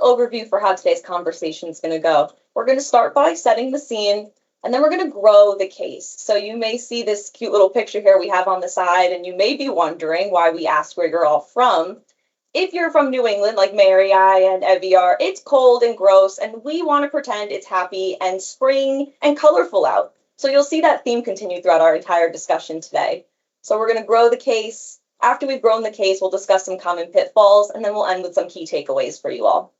overview for how today's conversation is going to go. We're going to start by setting the scene, and then we're going to grow the case. So you may see this cute little picture here we have on the side, and you may be wondering why we asked where you're all from. If you're from New England, like Mary, I, and Evie are, it's cold and gross, and we want to pretend it's happy and spring and colorful out. So you'll see that theme continue throughout our entire discussion today. So we're going to grow the case. After we've grown the case, we'll discuss some common pitfalls, and then we'll end with some key takeaways for you all.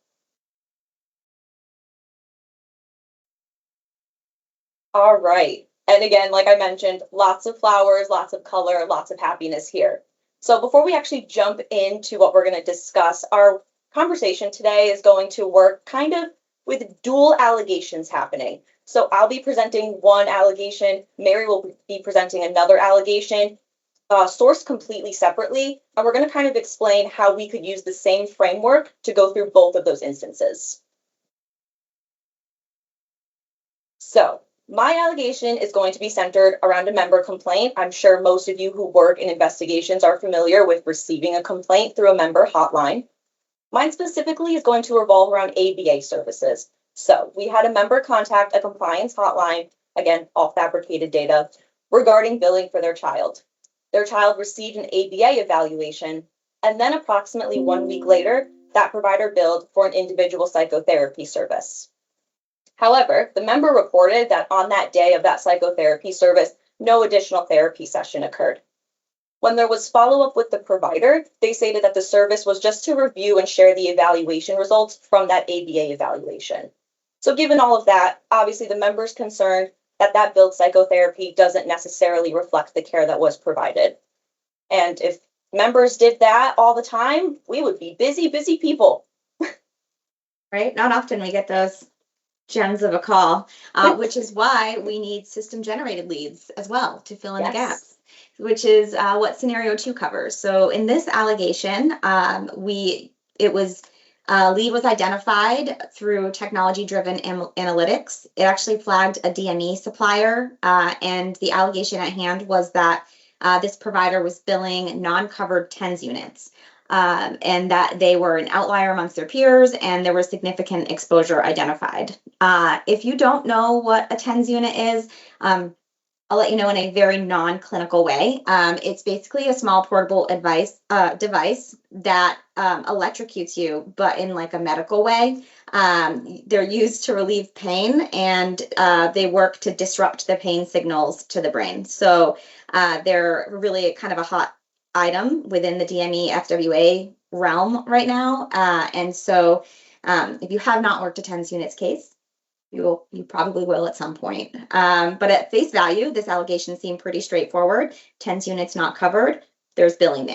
All right. And again, like I mentioned, lots of flowers, lots of color, lots of happiness here. So before we actually jump into what we're going to discuss, our conversation today is going to work kind of with dual allegations happening. So I'll be presenting one allegation, Mary will be presenting another allegation, sourced completely separately, and we're going to kind of explain how we could use the same framework to go through both of those instances. So my allegation is going to be centered around a member complaint. I'm sure most of you who work in investigations are familiar with receiving a complaint through a member hotline. Mine specifically is going to revolve around ABA services. So we had a member contact a compliance hotline, again, all fabricated data, regarding billing for their child. Their child received an ABA evaluation, and then approximately 1 week later, that provider billed for an individual psychotherapy service. However, the member reported that on that day of that psychotherapy service, no additional therapy session occurred. When there was follow-up with the provider, they stated that the service was just to review and share the evaluation results from that ABA evaluation. So given all of that, obviously the member's concerned that that billed psychotherapy doesn't necessarily reflect the care that was provided. And if members did that all the time, we would be busy, busy people. Right? Not often we get those gems of a call, which is why we need system generated leads as well to fill in the gaps, which is what scenario 2 covers. So in this allegation, lead was identified through technology-driven analytics. It actually flagged a DME supplier, and the allegation at hand was that this provider was billing non-covered TENS units, and that they were an outlier amongst their peers, and there was significant exposure identified. If you don't know what a TENS unit is, I'll let you know in a very non-clinical way. It's basically a small portable device that electrocutes you, but in like a medical way. They're used to relieve pain, and they work to disrupt the pain signals to the brain. So they're really kind of a hot item within the DME FWA realm right now. And so if you have not worked a TENS units case, you probably will at some point. But at face value, this allegation seemed pretty straightforward. TENS units not covered, there's billing there.